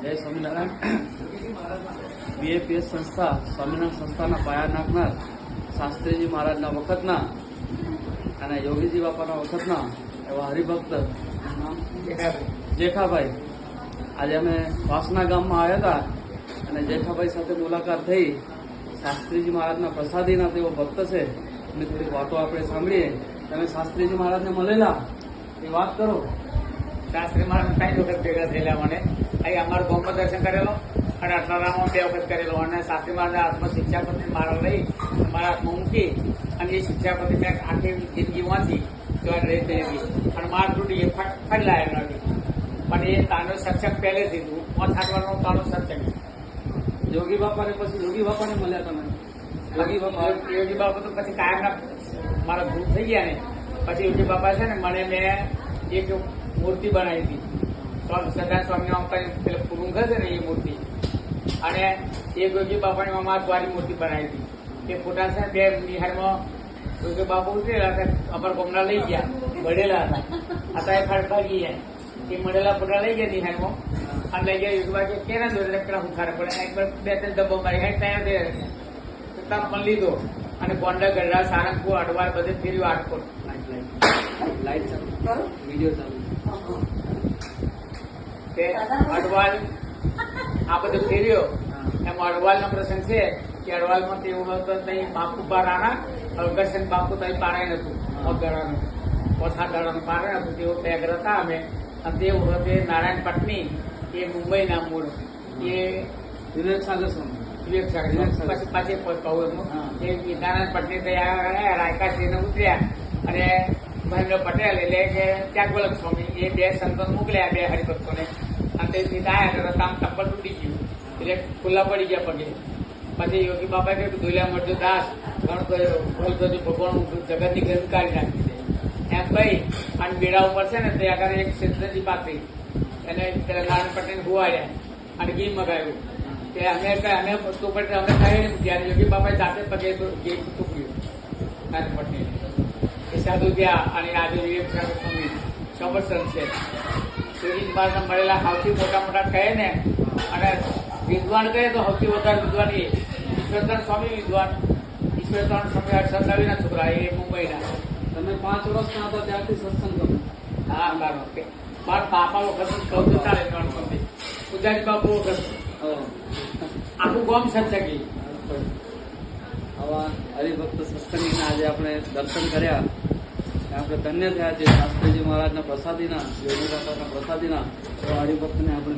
જય સ્વામિનારાયણ. બીએપીએસ સંસ્થા સ્વામિનારાયણ સંસ્થાના પાયા નાખનાર શાસ્ત્રીજી મહારાજના વખતના અને યોગીજી બાપાના વખતના એવા હરિભક્ત જેઠાભાઈ, આજે અમે વાસના ગામમાં આવ્યા હતા અને જેઠાભાઈ સાથે મુલાકાત થઈ. શાસ્ત્રીજી મહારાજના પ્રસાદીના તેઓ ભક્ત છે. એની થોડીક વાતો આપણે સાંભળીએ. તમે શાસ્ત્રીજી મહારાજને મળેલા એ વાત કરો. શાસ્ત્રી મહારાજ 3 વખત ભેગા થયેલા. મને અહીં અમારું ગામમાં દર્શન કરેલો અને અઠવાડિયામાં 2 વખત કરેલો. અને શાસ્ત્રી મહારાજના હાથમાં શિક્ષાપતિ મારા લઈ મારા હાથમાં મૂકી અને એ શિક્ષાપતિ મેં આખી જિંદગી વાંચી તો રહી ગઈ અને મારા તૂટી એ ફરી લાયેલો નથી. પણ એ તાનો સત્સંગ પહેલેથી હતું. 5-8 વર્ષનો તાનો સત્સંગ. યોગી બાપાને પછી યોગી બાપાને મળ્યા તમે? યોગી બાપા તો પછી કાયમના મારા ગ્રુપ થઈ ગયા ને પછી યોગી બાપા છે ને મને મેં એક મૂર્તિ બનાવી હતી. તો સદાન સ્વામીનો પેલા પુરુંગ છે ને એ મૂર્તિ, અને એક યોગી બાપાની અમારી મૂર્તિ બનાવી હતી. તે ફોટા છે 2 નિહારમાં યોગી બાપા ઉતરેલા હતા. અમારા ગામના લઈ ગયા, મળેલા હતા. અત્યારે ફરફાગી જાય એ મળેલા ફોટા લઈ ગયા નિહારમાં અને લઈ ગયા. યોગી બાપા કેના દોરે પેલા હુંખારે પડે 2-3 ડબ્બો મારી ત્યાં પણ લીધો અને કોંડા ગઢડા સારંગપુર અડવાલ બધે ફેર્યું. આટકોટ લાઈટ ચાલુ, વિડીયો ચાલુ. અડવાલ આ બધું ફેર્યો. એમાં અડવાલનો પ્રસંગ છે કે અડવાલમાં તેવું હતું ત્યાં બાપુ પારાના અલગસન બાપુ ત્યાં પારાય નતું. અગરાનું 4 દાડાનું પારાય હતું. તેઓ પેગર હતા અમે. અને તે વખતે નારાયણ પટની એ મુંબઈના મૂળ એ વિવેક સાગર સ્વામી પાછી કહું એ નારાયણ પટેલ ત્યાં રાયકા શ્રીને ઉતર્યા અને મહેન્દ્ર પટેલ એટલે કે ત્યાગવલક સ્વામી એ 2 સંતો મોકલ્યા, 2 હરિભક્તોને. અને તે સીધા આવ્યા તો કામ ચપ્પલ તૂટી ગયું એટલે ખુલ્લા પડી ગયા પગે. પછી યોગી બાપાએ કહ્યું દુલ્યા મળજો દાસ ઘણું ભગવાન જગતની ગંધ કાઢી નાખી છે એમ કહી અને બેડા ઉપર છે ને તે આગળ એક સિદ્ધજી પાથરી એને નારાયણ પટેલ હુવાડ્યા અને ઘી મગાવ્યું. અમે વસ્તુ પર અમે કહી ત્યારે યોગી બાપાએ જાતે પગે ઘી ટૂંક્યું નારાયણ પટેલ એ સાધુ ગયા. અને આજે વિવેક સાગર સ્વામી સમર્થન છે. યોગી બાપાને મળેલા સૌથી મોટા કહે ને અને વિદ્વાન કહે તો સૌથી વધારે વિદ્વાન એ ઈશ્વરદાન સ્વામી વિદ્વાન. ઈશ્વરદાન સ્વામી હર્ષદાવીના છોકરા એ મુંબઈના. તમે 5 વર્ષના હતા ત્યારથી સત્સંગ કરો? હા, મારા બાપા વખત કહું તો ચાલે. પૂજારી બાપુ વખત આખું ગામ સત્સંગી. આવા હરિભક્ત સત્સંગીના આજે આપણે દર્શન કર્યા. આપણે ધન્ય થયા છે શાસ્ત્રીજી મહારાજના પ્રસાદીના, યોગી બાપાના પ્રસાદીના. એવા હરિભક્તને આપણે